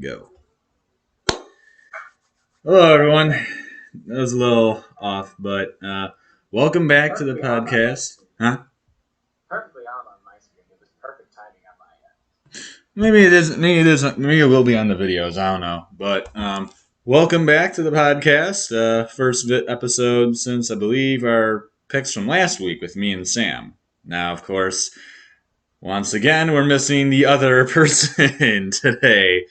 Go. Hello, everyone. That was a little off, but welcome back to the podcast. Huh? Perfectly on my screen. It was perfect timing on my end. Maybe it is. Maybe it isn't. Maybe it will be on the videos. I don't know. But welcome back to the podcast. First episode since I believe our picks from last week with me and Sam. Now, of course, once again, we're missing the other person today.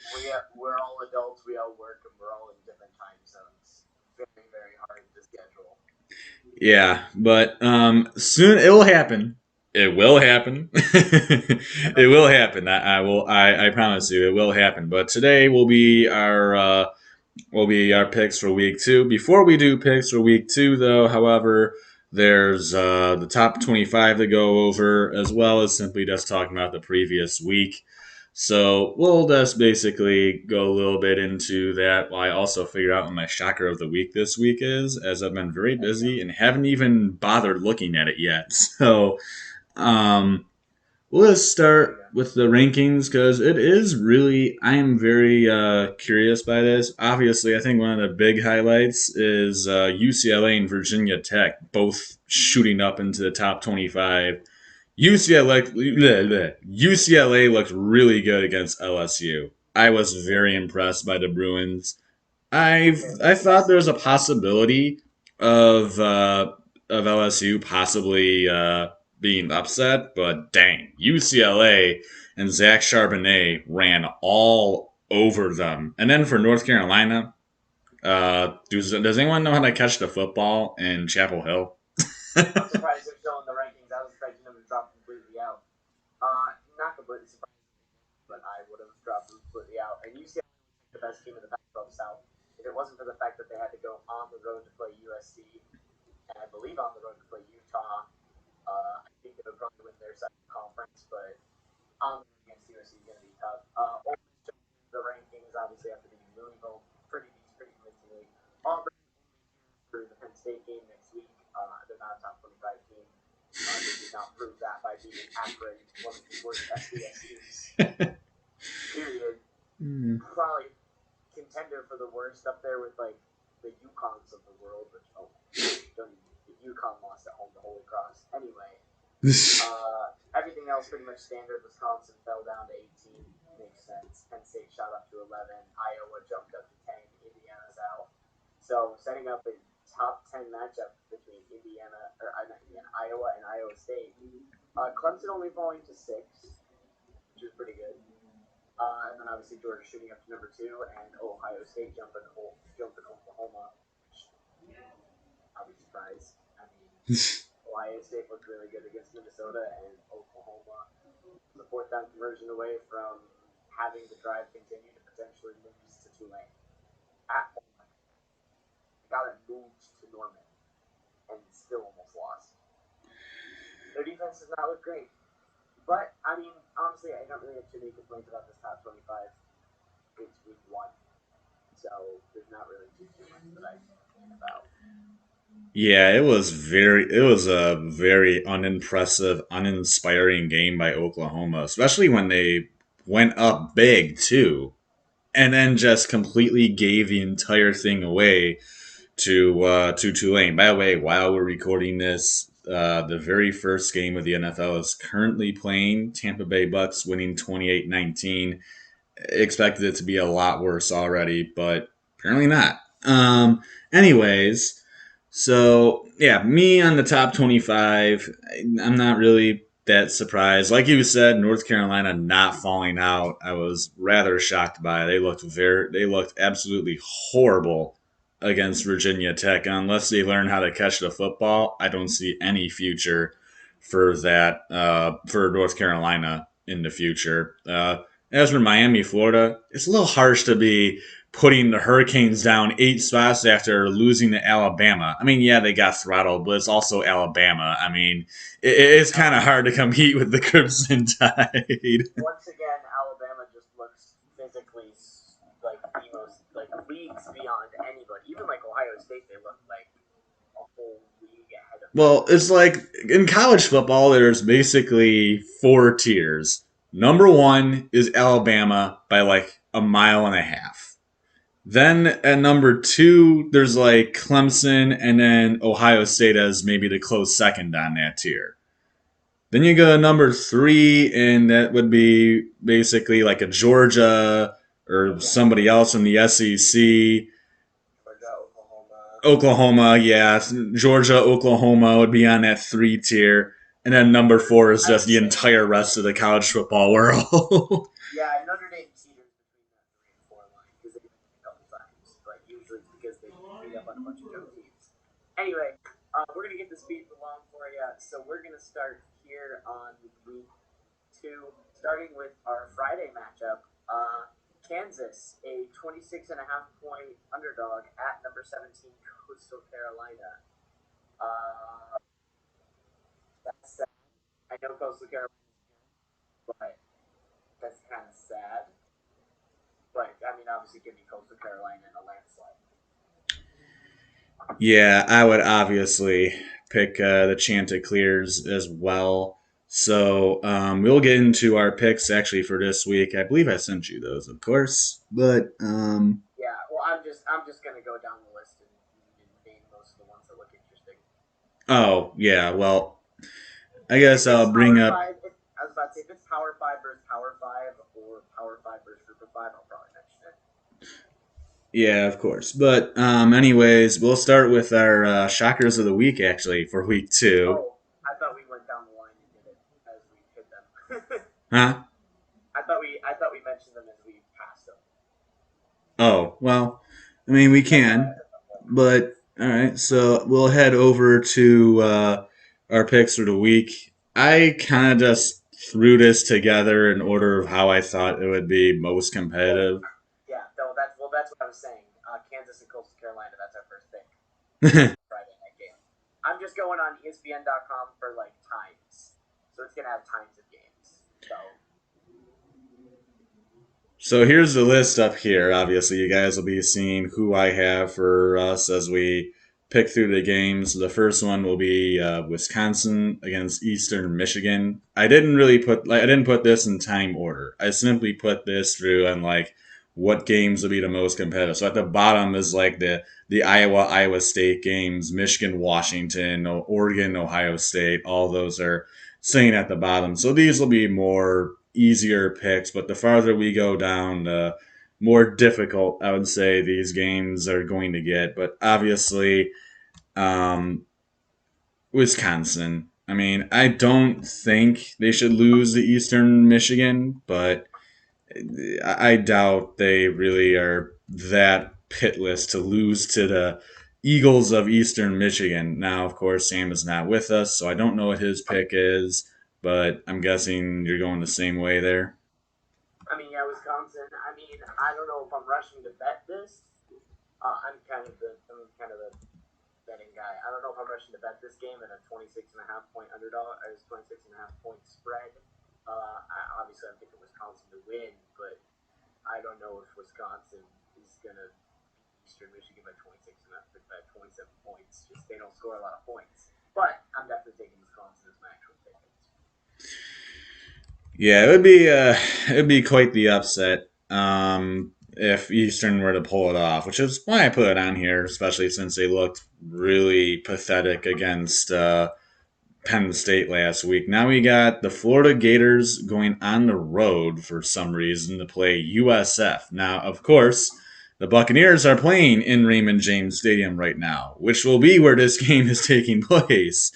We're all adults. We all work, and we're all in different time zones. Very, very hard to schedule. Yeah, but soon it will happen. It will happen. It will happen. I will. I promise you, it will happen. But today will be our picks for week 2. Before we do picks for week 2, though, however, there's the top 25 to go over, as well as simply just talking about the previous week. So we'll just basically go a little bit into that while I also figure out what my shocker of the week this week is, as I've been very busy and haven't even bothered looking at it yet. So um, we'll just start with the rankings because it is really, I am very curious by this. Obviously, I think one of the big highlights is UCLA and Virginia Tech both shooting up into the top 25. UCLA looked really good against LSU. I was very impressed by the Bruins. I thought there was a possibility of LSU possibly being upset, but dang, UCLA and Zach Charbonnet ran all over them. And then for North Carolina, does anyone know how to catch the football in Chapel Hill? I'm surprised they're still in the rankings. I was expecting them to drop completely out. Not completely surprised, but I would have dropped them completely out. And UCLA was the best team in the Pac-12 South. If it wasn't for the fact that they had to go on the road to play USC, and I believe on the road to play Utah, I think they would probably win their second conference, but on the road against USC is going to be tough. The rankings obviously after beating Louisville pretty convincingly. Auburn for the Penn State game next week. They're not a top 25 team. They did not prove that by beating Akron, one of the worst FBS teams. Period. Probably contender for the worst up there with like the UConns of the world, which the UConn lost at home to Holy Cross. Anyway, everything else pretty much standard. Wisconsin fell down to 18. Makes sense. Penn State shot up to 11. Iowa jumped up to 10. Indiana's out. So setting up a top 10 matchup between Iowa and Iowa State. Clemson only falling to 6, which is pretty good. And then obviously Georgia shooting up to number 2, and Ohio State jumping Oklahoma. I'll be surprised. I mean, Ohio State looked really good against Minnesota, and Oklahoma the 4th down conversion away from having the drive continue to potentially lose to Tulane. At home, got it moved to Norman, and still almost lost. Their defense does not look great. But, I mean, honestly, I don't really have too many complaints about this top 25. It's week 1. So, there's not really too much that I can complain about. Yeah, it was a very unimpressive, uninspiring game by Oklahoma, especially when they went up big too, and then just completely gave the entire thing away to Tulane. By the way, while we're recording this, the very first game of the NFL is currently playing. Tampa Bay Bucks winning 28-19. Expected it to be a lot worse already, but apparently not. Anyways. So, yeah, me on the top 25, I'm not really that surprised. Like you said, North Carolina not falling out, I was rather shocked by. They looked absolutely horrible against Virginia Tech. And unless they learn how to catch the football, I don't see any future for that for North Carolina in the future. As for Miami, Florida, it's a little harsh to be putting the Hurricanes down 8 spots after losing to Alabama. I mean, yeah, they got throttled, but it's also Alabama. I mean, it's kind of hard to compete with the Crimson Tide. Once again, Alabama just looks physically like the most, like leagues beyond anybody. Even like Ohio State, they look like a whole league ahead of them. Well, it's like in college football, there's basically 4 tiers. Number 1 is Alabama by like a mile and a half. Then at number two, there's like Clemson and then Ohio State as maybe the close second on that tier. Then you go to number three, and that would be basically like a Georgia or Yeah, somebody else from the SEC. Georgia, Oklahoma. Oklahoma, yeah. Georgia, Oklahoma would be on that three tier. And then number four is I just would the say, entire rest of the college football world. yeah, Notre Dame teeters between that 3 and 4 line because they've been a couple times, but usually it's because they beat up on a bunch of young teams. Anyway, we're gonna get the speed along for you, so we're gonna start here on week 2, starting with our Friday matchup. Kansas, a 26.5 point underdog at number 17 Coastal Carolina. Uh, that's sad. I know Coastal Carolina, but that's kind of sad. But I mean, obviously, give me Coastal Carolina in a landslide. Yeah, I would obviously pick the Chanticleers as well. So we'll get into our picks actually for this week. I believe I sent you those, of course. But Yeah, well, I'm just gonna go down the list and name most of the ones that look interesting. oh yeah, well I guess If it's I'll bring Power up. Five, I was about to say if it's Power Five versus Power Five or Power Five versus Group of Five, I'll probably mention it. Yeah, of course. But anyways, we'll start with our shockers of the week actually for week two. Oh, I thought we went down the line and did it as we hit them. Huh? I thought we mentioned them as we passed them. Oh, well, I mean, we That's how I can, had them. but all right. So we'll head over to our picks for the week. I kind of just threw this together in order of how I thought it would be most Well, competitive. yeah, no, that's what I was saying. Kansas and Coastal Carolina. That's our first pick. Friday night game. I'm just going on ESPN.com for like times, so it's gonna have times of games. So So here's the list up here. Obviously, you guys will be seeing who I have for us as we pick through the games. The first one will be Wisconsin against Eastern Michigan. I didn't put this in time order. I simply put this through and like what games will be the most competitive. So at the bottom is like the Iowa State games, Michigan Washington, Oregon Ohio State. All those are sitting at the bottom. So these will be more easier picks, but the farther we go down, the more difficult I would say these games are going to get. But obviously, um, Wisconsin. I mean, I don't think they should lose to Eastern Michigan, but I doubt they really are that pitless to lose to the Eagles of Eastern Michigan. Now, of course, Sam is not with us, so I don't know what his pick is, but I'm guessing you're going the same way there. I mean, yeah, Wisconsin. I mean, I don't know if I'm rushing to bet this. I'm kind of the betting guy. I don't know if I'm rushing to bet this game at a 26.5 point underdog or 26.5 point spread. Obviously, I'm thinking Wisconsin to win, but I don't know if Wisconsin is gonna beat Eastern Michigan by 27 points. Just they don't score a lot of points. But I'm definitely taking Wisconsin as my actual ticket. Yeah, it'd be quite the upset if Eastern were to pull it off, which is why I put it on here, especially since they looked really pathetic against Penn State last week. Now we got the Florida Gators going on the road for some reason to play USF. Now, of course, the Buccaneers are playing in Raymond James Stadium right now, which will be where this game is taking place.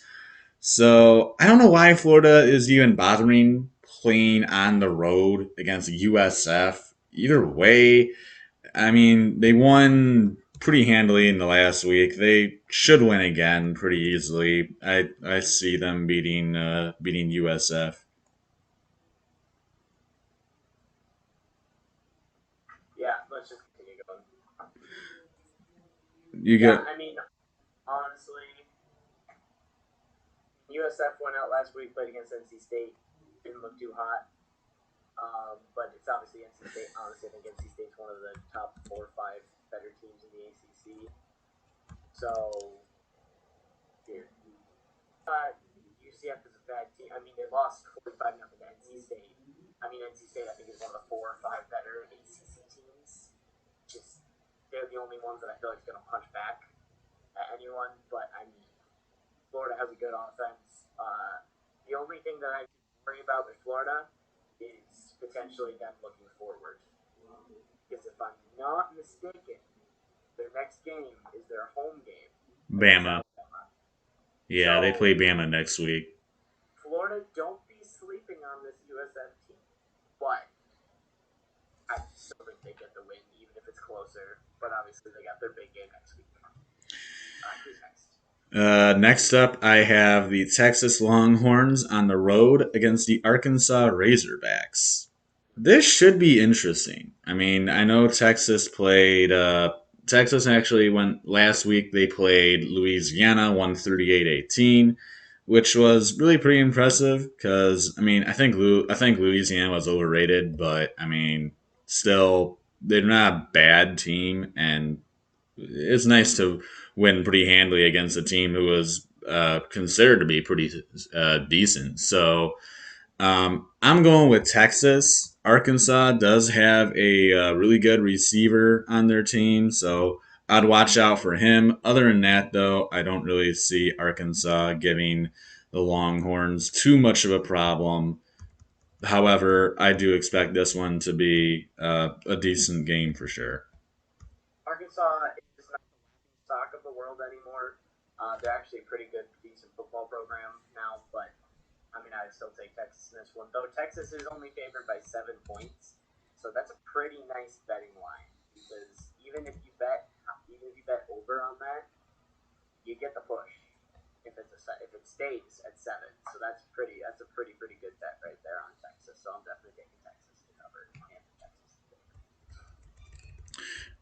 So I don't know why Florida is even bothering playing on the road against USF. Either way, I mean, they won pretty handily in the last week. They should win again pretty easily. I see them beating USF. Yeah, let's just continue going. You Yeah, get I mean, honestly, USF went out last week, played against NC State. Didn't look too hot. But it's obviously NC State. Honestly, I think NC State's one of the top 4 or 5 better teams in the ACC. So, here. UCF is a bad team. I mean, they lost 45-0 to NC State. I mean, NC State, I think, is one of the 4 or 5 better ACC they're the only ones that I feel like is going to punch back at anyone. But I mean, Florida has a good offense. The only thing that I worry about with Florida is potentially them looking forward. Because if I'm not mistaken, their next game is their home game against Bama. Alabama. Yeah, they So play Bama next week. Florida, don't be sleeping on this USF team. But I still think they get the win, even if it's closer. But obviously, they got their big game next week. Who's next? Next up, I have the Texas Longhorns on the road against the Arkansas Razorbacks. This should be interesting. I mean, I know Texas played. Texas actually went last week. They played Louisiana 138-18, which was really pretty impressive. Because I mean, I think Louisiana was overrated, but I mean, still they're not a bad team, and it's nice to win pretty handily against a team who was considered to be pretty decent. So I'm going with Texas. Arkansas does have a really good receiver on their team, so I'd watch out for him. Other than that, though, I don't really see Arkansas giving the Longhorns too much of a problem. However, I do expect this one to be a decent game for sure. Arkansas is not the stock of the world anymore. They're actually a pretty good, decent football program now, but I mean, I'd still take Texas in this one. Though Texas is only favored by 7 points, so that's a pretty nice betting line. Because even if you bet over on that, you get the push. If it stays at 7, so that's a pretty good bet right there on Texas. So I'm definitely taking Texas to cover and Texas.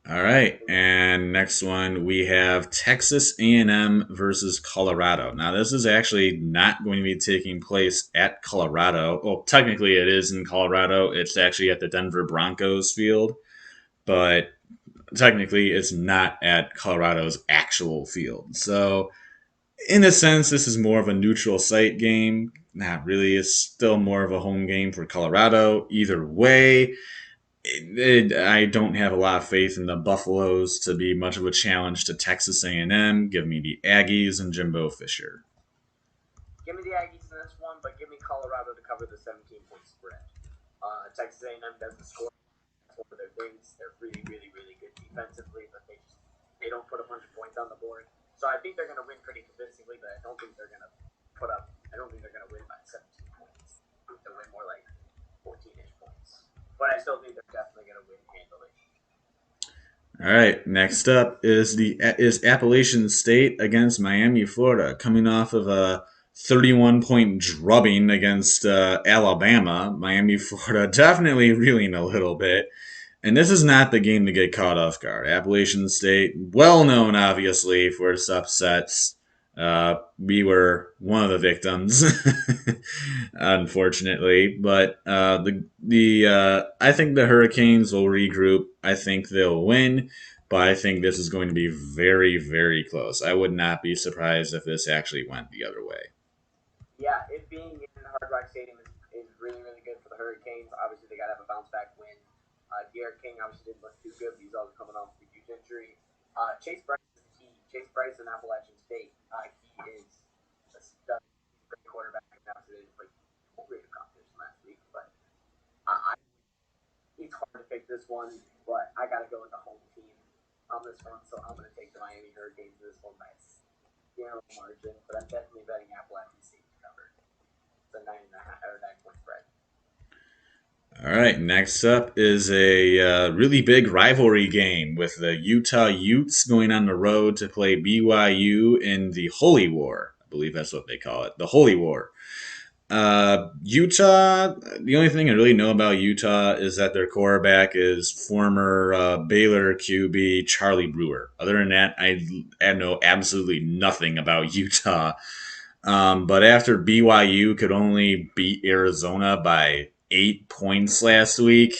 All right, and next one we have Texas A&M versus Colorado. Now this is actually not going to be taking place at Colorado. Well, technically it is in Colorado. It's actually at the Denver Broncos field, but technically it's not at Colorado's actual field. So in a sense, this is more of a neutral site game. Not really. It's still more of a home game for Colorado. Either way, I don't have a lot of faith in the Buffaloes to be much of a challenge to Texas A&M. Give me the Aggies and Jimbo Fisher. Give me the Aggies in this one, but give me Colorado to cover the 17-point spread. Texas A&M doesn't score. That's one of their things. They're really good defensively, but they don't put a bunch of points on the board. So I think they're going to win pretty convincingly, but I don't think they're going to put up. I don't think they're going to win by 17 points. I think they'll win more like 14-ish points. But I still think they're definitely going to win handily. All right, next up is Appalachian State against Miami, Florida, coming off of a 31-point drubbing against Alabama. Miami, Florida, definitely reeling a little bit. And this is not the game to get caught off guard. Appalachian State, well known obviously for its upsets. We were one of the victims, unfortunately. But I think the Hurricanes will regroup. I think they'll win, but I think this is going to be very close. I would not be surprised if this actually went the other way. Yeah, it being in Hard Rock Stadium is really good for the Hurricanes. Obviously, they got to have a bounce back win. Garrett King obviously didn't look too good, but he's also coming off a huge injury. Chase Bryce is the key. Chase Bryce in Appalachian State, he is a stud, great quarterback. Obviously, they didn't play full grade of competition last week, but it's hard to pick this one. But I got to go with the home team on this one, so I'm going to take the Miami Hurricanes this one by narrow margin. But I'm definitely betting Appalachian State to cover. It's a 9.5 or 9 point spread. All right, next up is a really big rivalry game with the Utah Utes going on the road to play BYU in the Holy War. I believe that's what they call it, the Holy War. Utah, the only thing I really know about Utah is that their quarterback is former Baylor QB Charlie Brewer. Other than that, I know absolutely nothing about Utah. But after BYU could only beat Arizona by 8 points last week,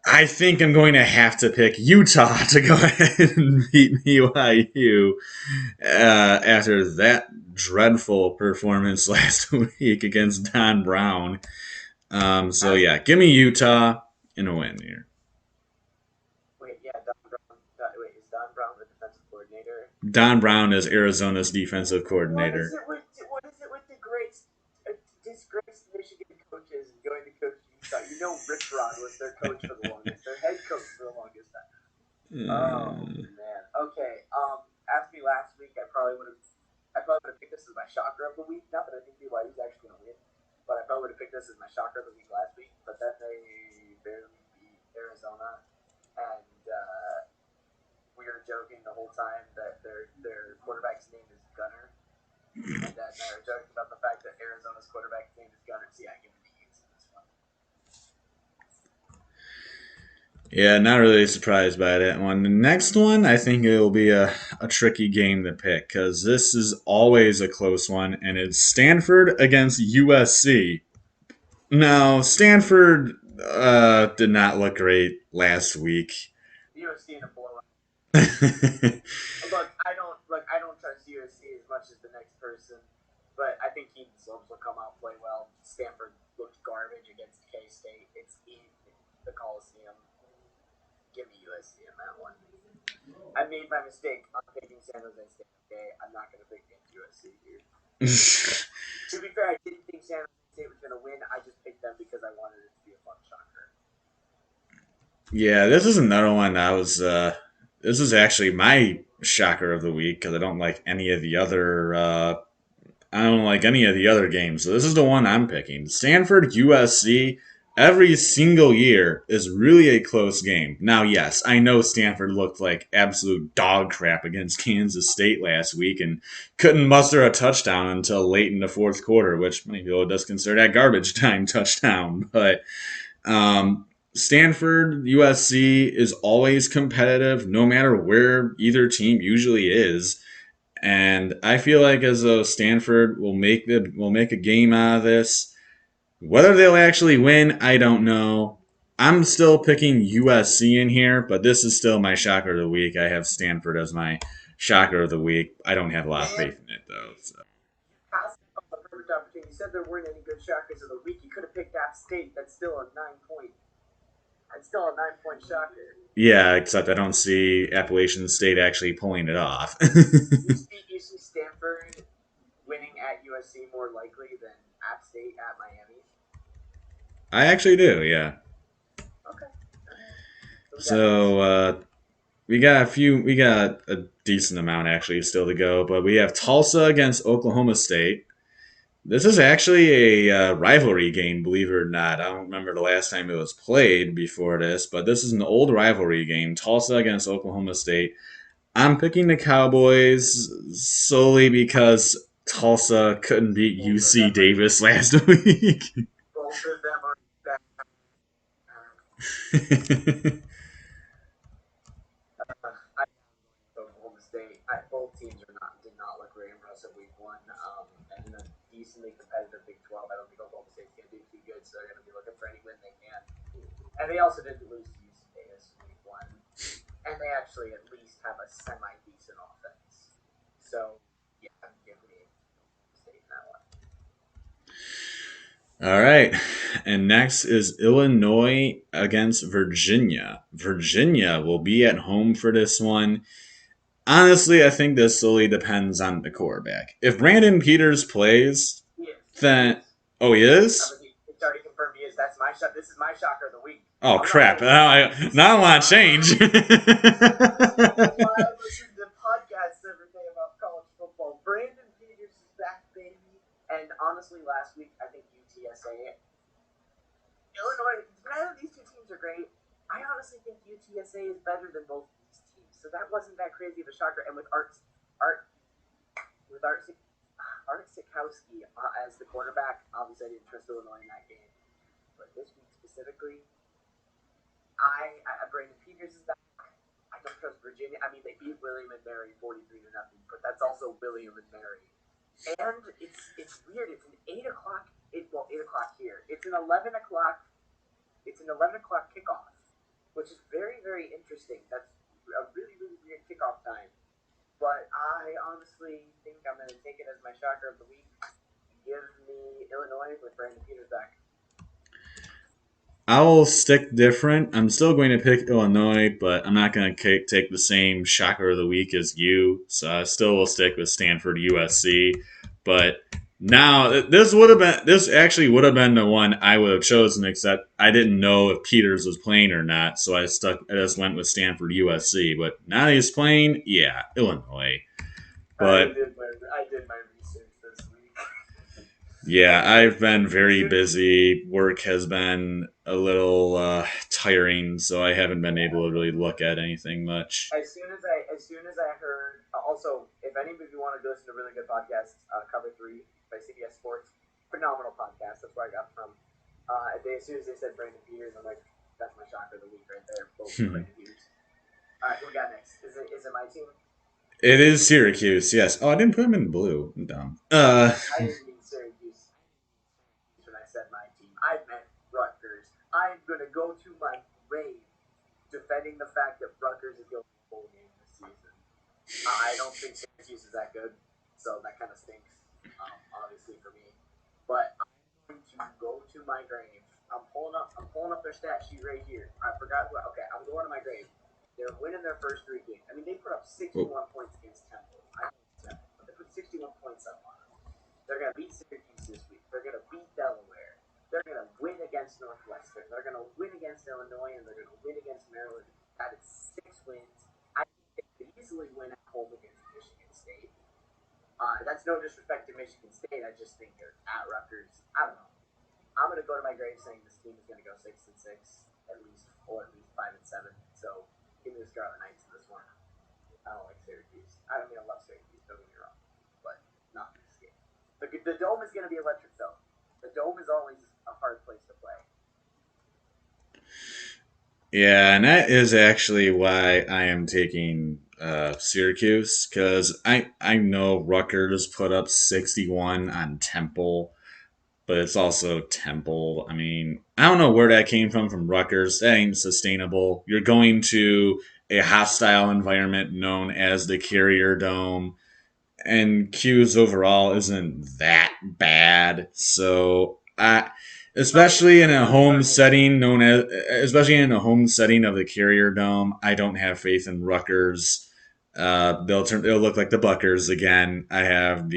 I think I'm going to have to pick Utah to go ahead and beat BYU after that dreadful performance last week against Don Brown. So yeah, give me Utah in a win here. Wait, yeah, Don Brown. Don Brown the defensive coordinator? Don Brown is Arizona's defensive What is coordinator. it with the great disgraced Michigan coaches going to coach Utah? You know, Rich Rod was their coach for the longest, their head coach for the longest time. Oh Uh, man. Okay. Asked me last week. I probably would have picked this as my shocker of the week. Not that I think BYU is actually going to win, but I probably would have picked this as my shocker of the week last week. But then they barely beat Arizona, and we were joking the whole time that their quarterback's name is Gunner, and then they were joking about the fact that Arizona's quarterback's name is Gunner. So yeah, give me the Utes in this one. yeah, not really surprised by that one. The next one, I think it will be a tricky game to pick because this is always a close one, and it's Stanford against USC. No, Stanford did not look great last week. USC in a blowout. Yeah, Look, I don't trust USC as much as the next person, but I think Keaton Sloves will come out and play well. Stanford looked garbage against K State. It's in the Coliseum. Give me USC in that one. I made my mistake on picking San Jose State. Okay, I'm not going to pick against USC here. To be fair, I didn't think San Jose State was going to win. I just picked them because I wanted it to be a fun shocker. this is another one that was. This is actually my shocker of the week because I don't like any of the other. I don't like any of the other games. So this is the one I'm picking. Stanford USC. Every single year is really a close game. Now, yes, I know Stanford looked like absolute dog crap against Kansas State last week and couldn't muster a touchdown until late in the fourth quarter, which many people does consider that garbage time touchdown. But Stanford USC is always competitive, no matter where either team usually is. And I feel like as a Stanford will make a game out of this. Whether they'll actually win, I don't know. I'm still picking USC in here, but this is still my shocker of the week. I have Stanford as my shocker of the week. I don't have a lot of Man, faith in it though. So. passed up the perfect opportunity. You said there weren't any good shockers of the week. You could have picked App State. That's still a 9 point. That's still a 9 point shocker. Yeah, except I don't see Appalachian State actually pulling it off. You see Stanford winning at USC more likely than App State at Miami. I actually do, yeah. Okay. All right. So we got next. So we got a decent amount actually still to go, but we have Tulsa against Oklahoma State. This is actually a rivalry game, believe it or not. I don't remember the last time it was played before this, but this is an old rivalry game. Tulsa against Oklahoma State. I'm picking the Cowboys solely because Tulsa couldn't beat Both of UC them are Davis last week. both of them are bad. I Oklahoma State. Both teams did not look very impressive week one. And in a decently competitive Big 12, I don't think Oklahoma State's going to do too good. So they're going to be looking for any win they can. And they also didn't lose to UC Davis week one. And they actually at least have a semi decent offense. So yeah, give me Oklahoma State in that one. All right. And next is Illinois against Virginia. Virginia will be at home for this one. Honestly, I think this solely depends on the quarterback. If Brandon Peters plays, He then is. oh, he is. It's already confirmed he is. That's my shot. This is my shocker of the week. Oh I'm not crap! gonna lie. Now I want to change. This is why I listen to podcasts every day about college football. Brandon Peters is back, baby. And honestly, last week I think UTSA, Illinois. Neither of these two teams are great. I honestly think UTSA is better than both of these teams. So that wasn't that crazy of a shocker. And with Art with Art Sikowski as the quarterback, obviously I didn't trust Illinois in that game. But this week specifically, Brandon Peters is back. I don't trust Virginia. I mean, they beat William and Mary 43-0, but that's also William and Mary. And it's weird. It's an 8 o'clock. 8 o'clock here. It's an 11 o'clock kickoff, which is very very interesting. That's a really really weird kickoff time. But I honestly think I'm going to take it as my shocker of the week. Give me Illinois with Brandon Peters back. I will stick different. I'm still going to pick Illinois, but I'm not going to take the same shocker of the week as you. So I still will stick with Stanford USC. But now this actually would have been the one I would have chosen, except I didn't know if Peters was playing or not, so I just went with Stanford USC. But now that he's playing, yeah, Illinois. But I did my research this week. yeah, And I've been as very soon as busy. Work has been a little tiring, so I haven't been yeah, able to really look at anything much. as soon as I heard, also, if any of you want to listen to really good podcasts, Cover Three by CBS Sports, phenomenal podcast. That's where I got it from. As soon as they said Brandon Peters, I'm like, that's my shocker of the week right there. Boom, Brandon Peters. All right, who we got next? Is it my team? It is Syracuse, yes. Oh, I didn't put them in blue. I'm dumb. I didn't mean Syracuse when I said my team. I meant Rutgers. I'm gonna go to my grave defending the fact that Rutgers is going to a bowl game this season. I don't think Syracuse is that good, so that kind of stinks, obviously for me. But I'm going to go to my grave. I'm pulling up their stat sheet right here. I forgot what. Okay, I'm going to my grave. They're winning their first three games. I mean, they put up Oh, 61 points against Temple. I know it's Temple, but they put 61 points up on them. They're going to beat Syracuse this week. They're going to beat Delaware. They're going to win against Northwestern. They're going to win against Illinois, and they're going to win against Maryland. That is 6 wins. I think they could easily win at home against Michigan State. That's no disrespect to Michigan State. I just think they're at Rutgers. I don't know. I'm going to go to my grave saying this team is going to go 6-6 at least, or at least 5-7. So give me the Scarlet Knights in this one. I don't like Syracuse. I don't mean I love Syracuse. Don't get me wrong, but not in this game. The dome is going to be electric though. The dome is always a hard place to play. yeah, and that is actually why I am taking Syracuse because I know Rutgers put up 61 on Temple, but it's also Temple. I mean, I don't know where that came from Rutgers. That ain't sustainable. You're going to a hostile environment known as the Carrier Dome, and Q's overall isn't that bad. So I mean, especially in a Q's home starting to setting known as especially in a home setting of the Carrier Dome, I don't have faith in Rutgers. They'll look like the Buckers again. I have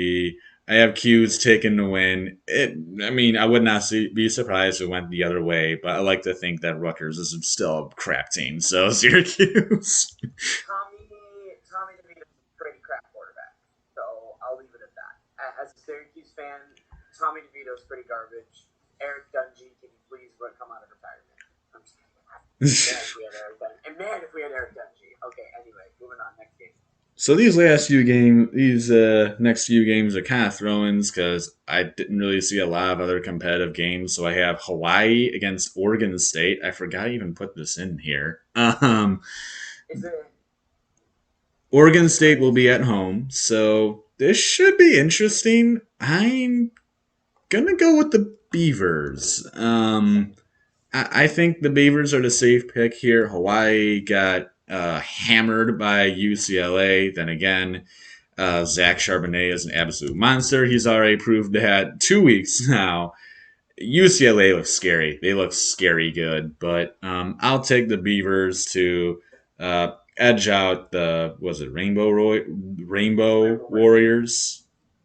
Q's taking the win. I mean, I would not be surprised if it went the other way, but I like to think that Rutgers is still a crap team. So Syracuse. Tommy DeVito's a pretty crap quarterback, so I'll leave it at that. As a Syracuse fan, Tommy DeVito's pretty garbage. Eric Dungy, can you please come out of retirement? I'm just kidding. Man, if we had Eric Dungy. And man, if we had Eric Dungy. Okay, anyway, moving on. Next game. So these next few games are kind of throw-ins because I didn't really see a lot of other competitive games. So I have Hawaii against Oregon State. I forgot to even put this in here. Is it Oregon is it for State will be ASU? at home, so this should be interesting. I'm gonna go with the Beavers. I think the Beavers are the safe pick here. Hawaii got hammered by UCLA. Then again, Zach Charbonnet is an absolute monster. He's already proved that 2 weeks now. UCLA looks scary. They look scary good, but I'll take the Beavers to edge out the was it Rainbow Rainbow Warriors. Warriors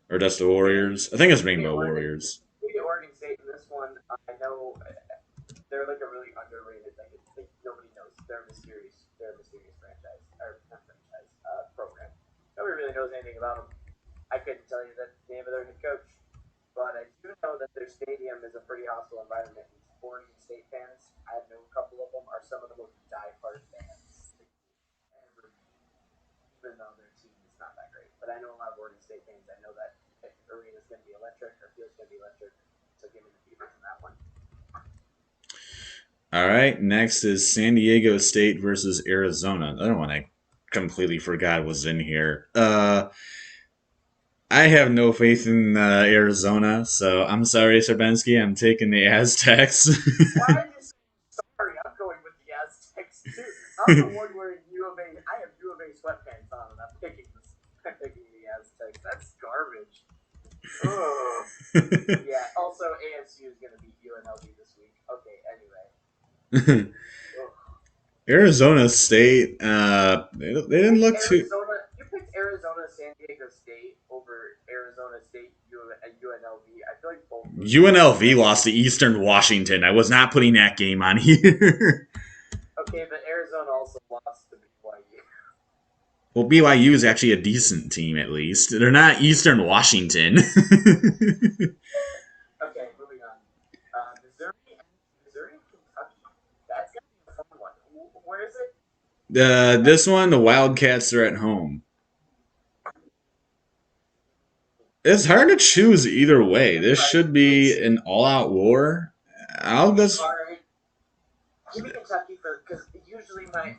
or just the Warriors? I think it's Give me Rainbow Oregon. Warriors. Give me Oregon State in this one. I know they're like a really underrated. Like nobody knows. They're a mysterious. They're a mysterious franchise or not franchise program. Nobody really knows anything about them. I couldn't tell you the name of their head coach, but I do know that their stadium is a pretty hostile environment. Oregon State fans, I know a couple of them are some of the most diehard fans ever, even though their team is not that great. But I know a lot of Oregon State fans. I know that arena is going to be electric or feels going to be electric. So give me the Beavers in that one. All right, next is San Diego State versus Arizona. Another one I completely forgot was in here. I have no faith in Arizona, so I'm sorry, Serbenski. I'm taking the Aztecs. Why are you so sorry? I'm going with the Aztecs too. I'm the one wearing U of A. I have U of A sweatpants on, and I'm picking this. I'm picking the Aztecs. That's garbage. Ugh. Yeah. Also, ASU is going to beat UNLV this week. Okay. Anyway. Ugh. Arizona State, they You didn't picked look too. Arizona. You picked Arizona, San Diego State over Arizona State, UNLV. I feel like both those games are UNLV like lost to Eastern Washington. I was not putting that game on here. okay, but Arizona also lost to BYU. Well, BYU is actually a decent team, at least. They're not Eastern Washington. Okay, moving on. Missouri, Kentucky. That's gonna be a fun one. Where is it? This one, the Wildcats are at home. It's hard to choose either way. This Right. should be an all-out war. I'll just All right. Give me Kentucky for because usually my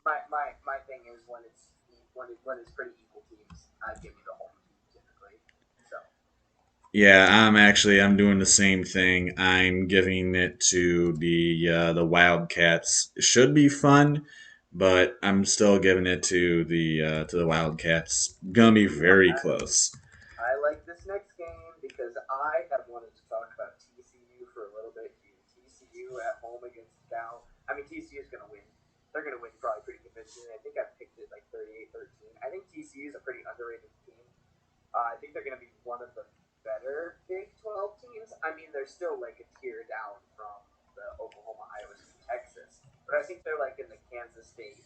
thing is when it's pretty equal teams, I give me the home team typically. So yeah. I'm doing the same thing. I'm giving it to the Wildcats. It should be fun, but I'm still giving it to the Wildcats. Gonna be very close. I like this next game because I have wanted to talk about TCU for a little bit here. TCU at home against Cal. I mean, TCU is going to win. They're going to win probably pretty convincingly. I think I picked it like 38-13. I think TCU is a pretty underrated team. I think they're going to be one of the better Big 12 teams. I mean, they're still like a tier down from the Oklahoma, Iowa State, Texas. But I think they're like in the Kansas State.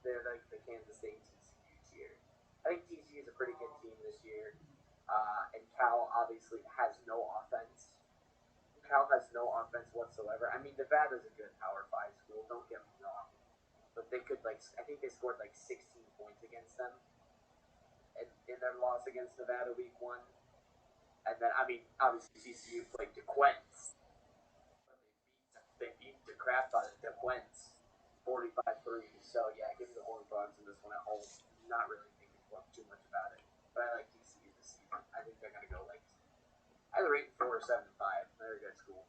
They're like the Kansas State TCU tier. I think TCU is a pretty good team this year. And Cal obviously has no offense. Cal has no offense whatsoever. I mean, Nevada's a good Power Five school. Don't get me wrong, but they could like I think they scored like 16 points against them in their loss against Nevada week 1. And then I mean, obviously TCU played DeQuence, but they beat the crap out of DeQuence 45-3. So yeah, give me the Horned Frogs in this one at home. Not really thinking too much about it, but I like TCU this season. I think they're gonna go like either 8-4 or 7-5. They're a good school.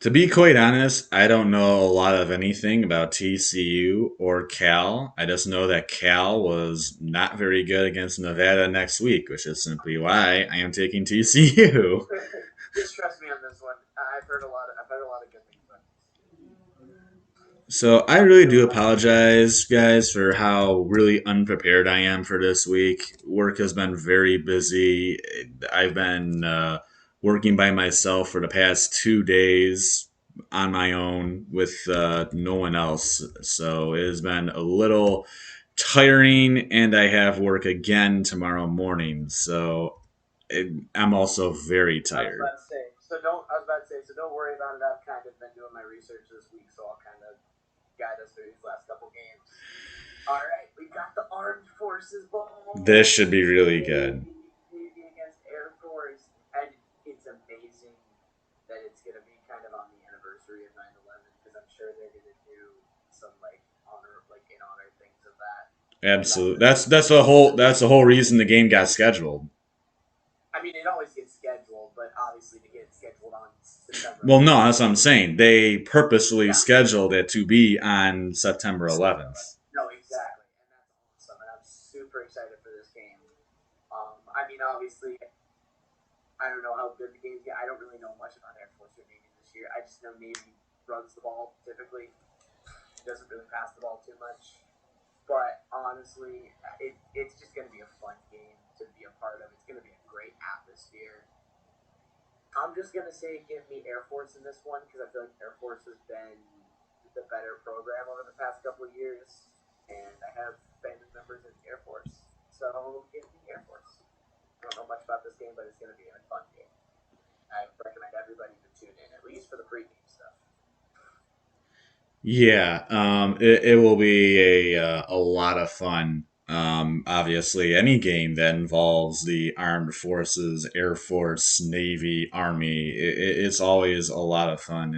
To be quite honest, I don't know a lot of anything about TCU or Cal. I just know that Cal was not very good against Nevada next week, which is simply why I am taking TCU. Just trust me on this one. I've heard a lot of good things about So I really do apologize, guys, for how really unprepared I am for this week. Work has been very busy. I've been working by myself for the past 2 days on my own with no one else. So it has been a little tiring, and I have work again tomorrow morning. So I'm also very I was tired. about to say. So don't. I was about to say. So don't worry about it. I've kind of been doing my research this week, so I'll kind of guide us through these last couple games. All right, we got the Armed Forces This Bowl. should be really good. Navy against Air Force, and it's amazing that it's going to be kind of on the anniversary of 9/11 because I'm sure they're going to do some like in honor things of that throughout Absolutely. the season. That's the whole reason the game got scheduled. I mean, it always gets scheduled, but obviously to get it scheduled on September Well, no, 11th that's what I'm is saying. They purposely yeah, scheduled it to be on September September 11th. 11th. No, exactly, and that's awesome, and I'm super excited for this game. I mean, obviously, I don't know how good the games get. I don't really know much about Air Force or Navy this year. I just know Navy runs the ball typically, doesn't really pass the ball too much. But honestly, it's just going to be a fun game to be a part of. It's going to be a great atmosphere. I'm just gonna say give me Air Force in this one because I feel like Air Force has been the better program over the past couple of years, and I have family members in Air Force, so give me Air Force. I don't know much about this game, but it's gonna be a fun game. I recommend everybody to tune in at least for the pregame stuff. Yeah, it will be a lot of fun. Obviously, any game that involves the armed forces, Air Force, Navy, Army, it's always a lot of fun,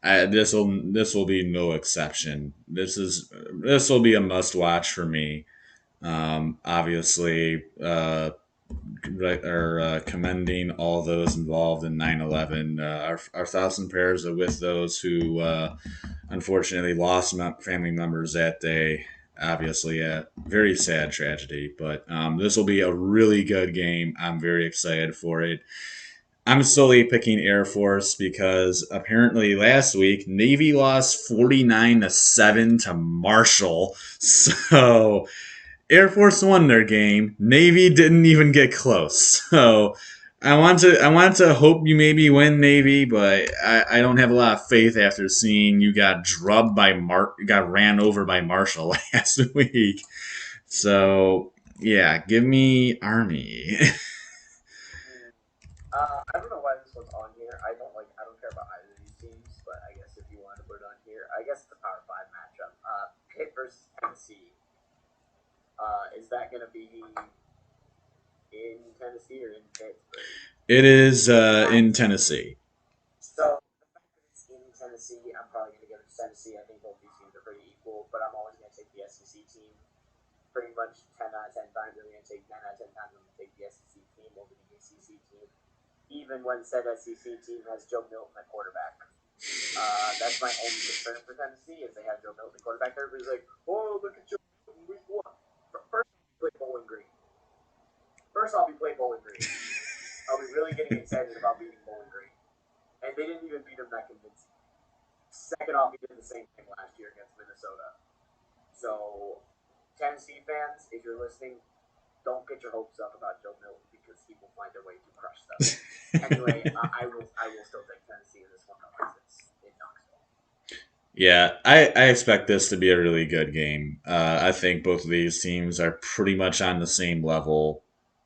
and this will be no exception. This will be a must watch for me. Obviously, are commending all those involved in 9/11. Our thousand prayers are with those who unfortunately lost family members that day. Obviously, a very sad tragedy, but this will be a really good game. I'm very excited for it. I'm solely picking Air Force because apparently last week Navy lost 49-7 to Marshall. So Air Force won their game. Navy didn't even get close. So I want to hope you maybe win Navy, but I don't have a lot of faith after seeing you got drubbed by got ran over by Marshall last week. So yeah, give me Army. I don't know why this one's on here. I don't care about either of these teams, but I guess if you wanted to put it on here, I guess it's a Power Five matchup. Pitt versus Tennessee. Is that going to be in Tennessee or in Pittsburgh? It is in Tennessee. So the fact that it's in Tennessee, I'm probably going to give it to Tennessee. I think both these teams are pretty equal, but I'm always going to take the SEC team. Pretty much 10 out of 10 times, I'm going to take 9 out of 10 times. I'm going to take the SEC team over the ACC team, even when said SEC team has Joe Milton at quarterback. That's my only concern for Tennessee is they have Joe Milton at quarterback. Everybody's like, "Oh, look at Joe Milton week one." First, we play Bowling Green. First off, we play Bowling Green. Are we really getting excited about beating Bowling Green? And they didn't even beat them that convincing. Second off, he did the same thing last year against Minnesota. So, Tennessee fans, if you're listening, don't get your hopes up about Joe Milton because he will find a way to crush them. Anyway, I will still take Tennessee in this one because it's in Knoxville. Yeah, I expect this to be a really good game. I think both of these teams are pretty much on the same level.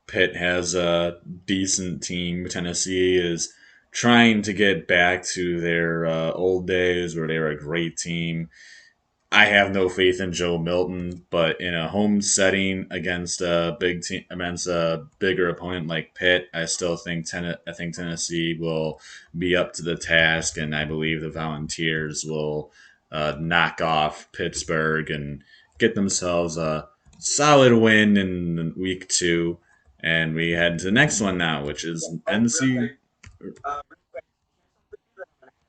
Pitt has a decent team. Tennessee is trying to get back to their old days where they were a great team. I have no faith in Joe Milton, but in a home setting against a big team, against a bigger opponent like Pitt, I still think I think Tennessee will be up to the task, and I believe the Volunteers will knock off Pittsburgh and get themselves a solid win in week two. And we head to the next one now, which is Oh, real NC. quick. Real quick.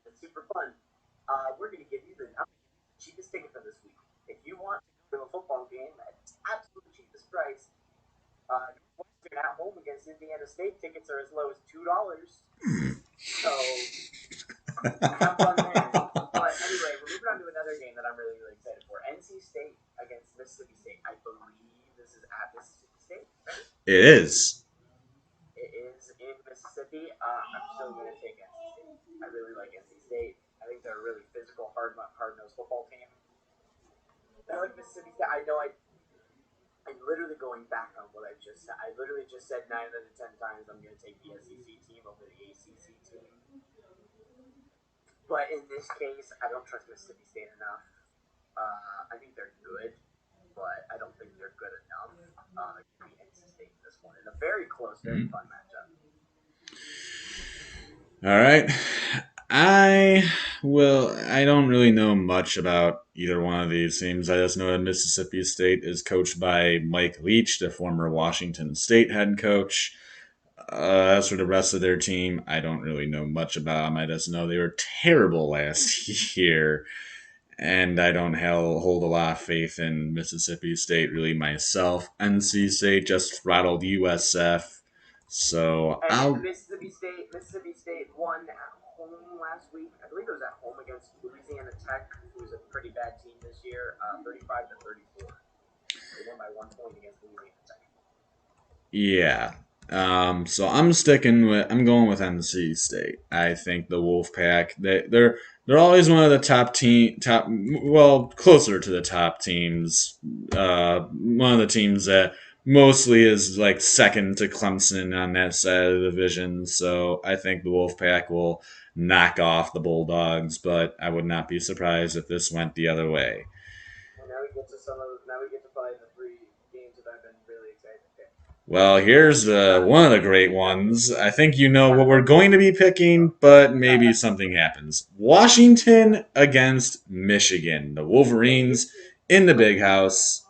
It's super fun. We're gonna give you the I'm gonna give you the cheapest ticket for this week. If you want to go to a football game at absolute cheapest price, Northwestern at home against Indiana State tickets are as low as $2. So have fun there. But anyway, we're moving on to another game that I'm really, really excited for. NC State against Mississippi State. I believe this is at Mississippi State, right? It is. It is in Mississippi. I'm still going to take NC State. I really like NC State. I think they're a really physical, hard-nosed football team. I like Mississippi State. I know I'm literally going back on what I just said. I literally just said 9 out of 10 times I'm going to take the SEC team over the ACC team. But in this case, I don't trust Mississippi State enough. I think they're good, but I don't think they're good enough to beat NC State in this one. In a very close, very Mm. fun matchup. All right. I don't really know much about either one of these teams. I just know that Mississippi State is coached by Mike Leach, the former Washington State head coach. As for the rest of their team, I don't really know much about them. I just know they were terrible last year, and I don't hold a lot of faith in Mississippi State really myself. NC State just rattled USF, so And I'll Mississippi State won at home last week. I believe it was at home against Louisiana Tech, who's a pretty bad team this year, 35-34. They won by 1 point against Louisiana Tech. Yeah. So I'm going with NC State. I think the Wolfpack they're always one of the closer to the top teams. One of the teams that mostly is like second to Clemson on that side of the division. So I think the Wolfpack will knock off the Bulldogs, but I would not be surprised if this went the other way. And now we get to probably the three games that I've been really excited to pick. Well, here's the one of the great ones. I think you know Yeah, what we're going to be picking, but maybe something happens. Washington against Michigan. The Wolverines in the big house.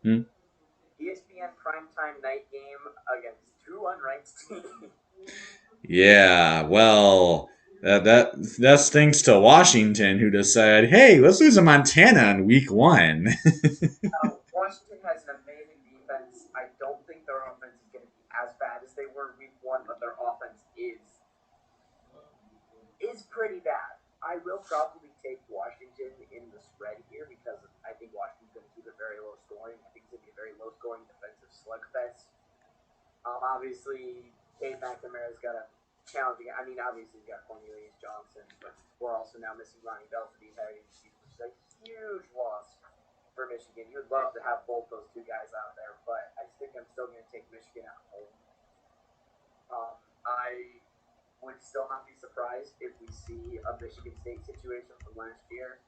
Hmm? ESPN primetime night game against two unranked teams. Yeah, well, that's thanks to Washington, who decided, hey, let's lose to Montana in week one. Washington has an amazing defense. I don't think their offense is going to be as bad as they were week one, but their offense is pretty bad. I will probably take Washington in the spread here because I think Washington's going to keep it very low scoring. I think it's going to be a very low scoring defensive slugfest. Obviously, Dave McNamara's got a challenge. I mean, obviously, he's got Cornelius Johnson, but we're also now missing Ronnie Bell for the entirety of the season, which is a huge loss for Michigan. You would love to have both those two guys out there, but I just think I'm still going to take Michigan at home. I would still not be surprised if we see a Michigan State situation from last year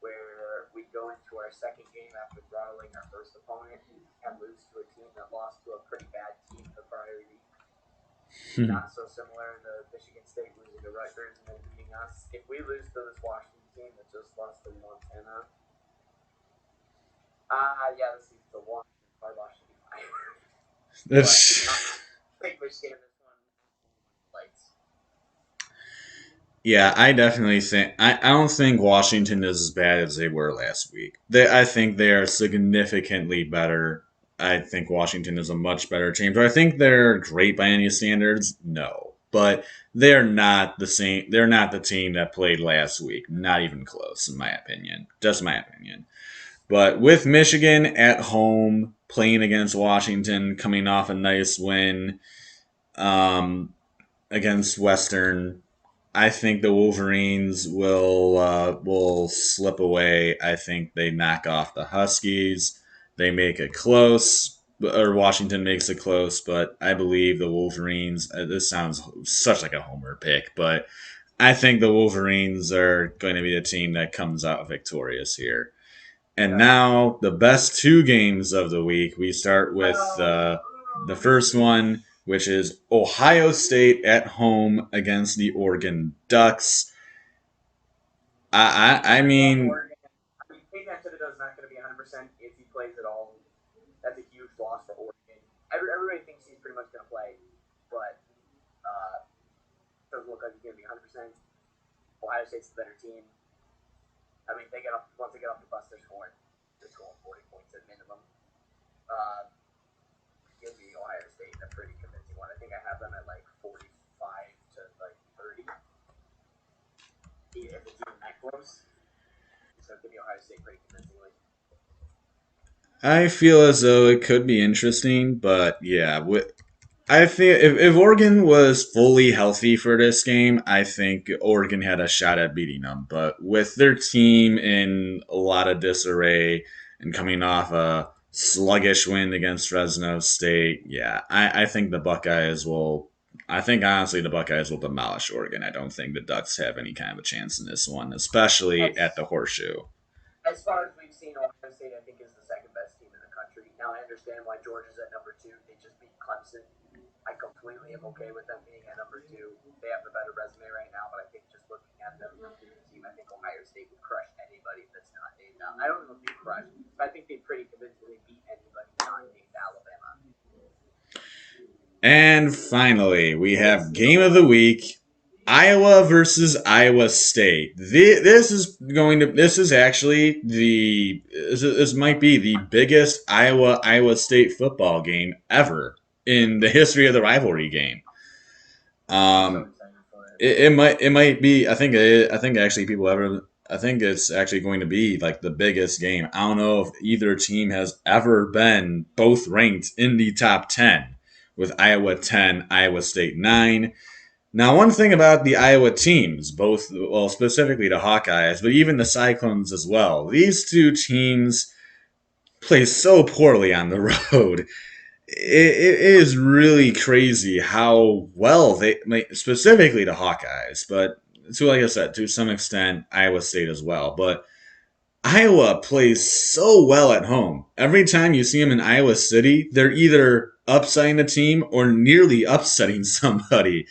where we go into our second game after throttling our first opponent and lose to a team that lost to a pretty bad team the prior week. Not so similar to Michigan State losing to Rutgers and then beating us. If we lose to this Washington team that just lost to Montana, yeah, this is the one. Harbaugh should be fired. But That's I think Michigan in this one lights. Yeah, I definitely think I don't think Washington is as bad as they were last week. I think they are significantly better. I think Washington is a much better team. Do I think they're great by any standards? No. But they're not the same they're not the team that played last week. Not even close, in my opinion. Just my opinion. But with Michigan at home, playing against Washington, coming off a nice win, um, against Western, I think the Wolverines will slip away. I think they knock off the Huskies. They make it close, or Washington makes it close. But I believe the Wolverines. This sounds such like a homer pick, but I think the Wolverines are going to be the team that comes out victorious here. And Yeah. now the best two games of the week. We start with the first one, which is Ohio State at home against the Oregon Ducks. I Love mean, Oregon. I mean, Peyton Activita is not going to be 100% if he plays at all. That's a huge loss for Oregon. Everybody thinks he's pretty much going to play, but doesn't look like he's going to be 100%. Ohio State's the better team. I mean, they get off once they get off the bus, they're scoring. They're scoring 40 points at minimum. Uh, Give me Ohio State a pretty convincing one. I think I have them at like 45 to like 30. If it's even that close, so give me Ohio State pretty convincingly. I feel as though it could be interesting, but yeah, I think if Oregon was fully healthy for this game, I think Oregon had a shot at beating them. But with their team in a lot of disarray and coming off a sluggish win against Fresno State, yeah, I think the Buckeyes will. I think honestly the Buckeyes will demolish Oregon. I don't think the Ducks have any kind of a chance in this one, especially at As the Horseshoe. as far as we've seen, Ohio State I think is the second best team in the country. Now I understand why Georgia's at number two. They just beat Clemson. I completely am okay with them being at number two. They have the better resume right now, but I think just looking at them as a team, I think Ohio State would crush anybody that's not named out. I don't know if they crush, but I think they pretty convincingly beat anybody not named Alabama. And finally, we have game of the week: Iowa versus Iowa State. This is actually this might be the biggest Iowa State football game ever in the history of the rivalry game. I'm so Um, excited for it. it might be. I think actually people ever. I think it's actually going to be like the biggest game. I don't know if either team has ever been both ranked in the top 10, with Iowa 10, Iowa State 9. Now, one thing about the Iowa teams, both, well, specifically the Hawkeyes, but even the Cyclones as well, these two teams play so poorly on the road. It is really crazy how well specifically the Hawkeyes, but to, like I said, to some extent, Iowa State as well. But Iowa plays so well at home. Every time you see them in Iowa City, they're either upsetting the team or nearly upsetting somebody.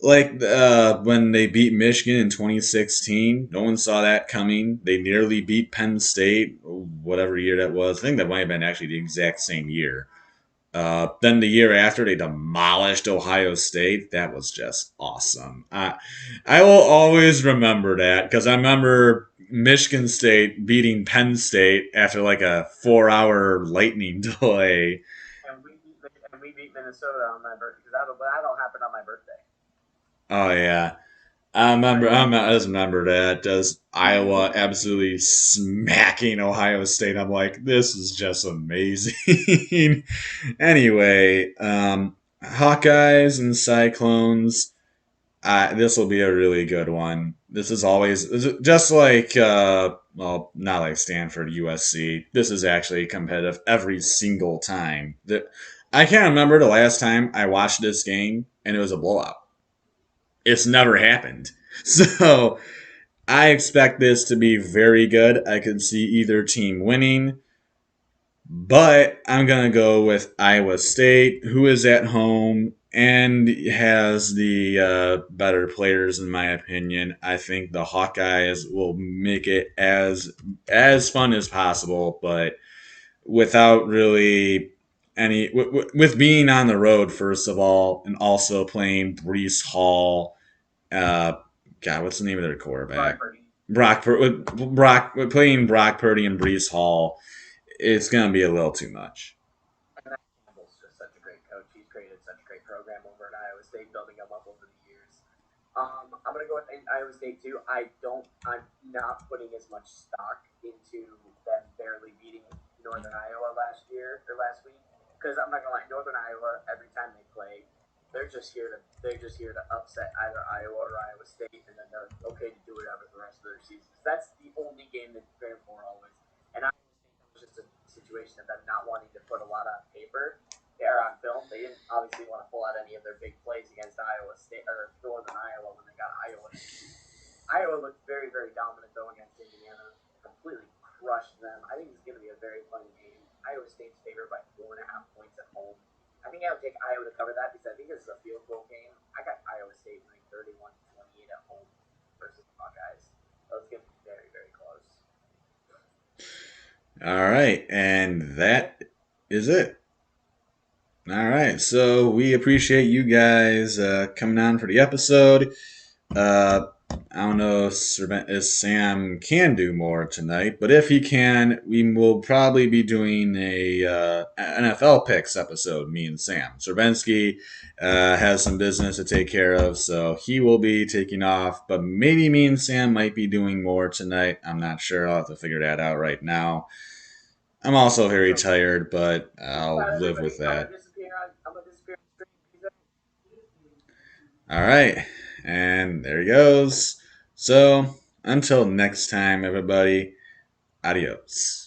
Like when they beat Michigan in 2016, no one saw that coming. They nearly beat Penn State, whatever year that was. I think that might have been actually the exact same year. Then the year after, they demolished Ohio State. That was just awesome. I will always remember that because I remember Michigan State beating Penn State after like a 4 hour lightning delay. And we beat Minnesota on my birthday because that'll happen on my birthday. Oh yeah. I just remember that. Does Iowa absolutely smacking Ohio State? I'm like, this is just amazing. Anyway, Hawkeyes and Cyclones. This will be a really good one. This is always just like, well, not like Stanford, USC. This is actually competitive every single time. I can't remember the last time I watched this game and it was a blowout. It's never happened. So I expect this to be very good. I could see either team winning, but I'm going to go with Iowa State, who is at home and has the better players, in my opinion. I think the Hawkeyes will make it as fun as possible, but without really any with being on the road first of all, and also playing Brees Hall. Uh, God, what's the name of their Brock quarterback? Purdy. Brock playing Brock Purdy and Brees Hall. It's gonna be a little too much. And Campbell's just such a great coach. He's created such a great program over at Iowa State, building them up over the years. I'm gonna go with Iowa State too. I'm not putting as much stock into them barely beating Northern Iowa last week because I'm not gonna lie, Northern Iowa every time they play, they're just here to upset either Iowa or Iowa State, and then they're okay to do whatever the rest of their seasons. That's the only game they prepare for always. And Iowa State, that was just a situation of them not wanting to put a lot on paper or on film. They didn't obviously want to pull out any of their big plays against Iowa State or Northern Iowa when they got Iowa. Iowa looked very, very dominant though against Indiana. Completely crushed them. I think it's going to be a very fun game. Iowa State's favored by 4.5 points at home. I think I would take Iowa to cover that because I think this is a field goal game. I got Iowa State winning 31-28 at home versus the Hawkeyes. So it's going to be very, very close. All right, and that is it. All right, so we appreciate you guys coming on for the episode. Uh, I don't know if Sam can do more tonight, but if he can, we will probably be doing a NFL picks episode. Me and Sam Serbenski has some business to take care of, so he will be taking off. But maybe me and Sam might be doing more tonight. I'm not sure. I'll have to figure that out right now. I'm also very So, tired, but peace I'll out, live everybody. with I'm gonna that. disappear. I'm gonna disappear. All right, and there he goes. So until next time, everybody. Adios.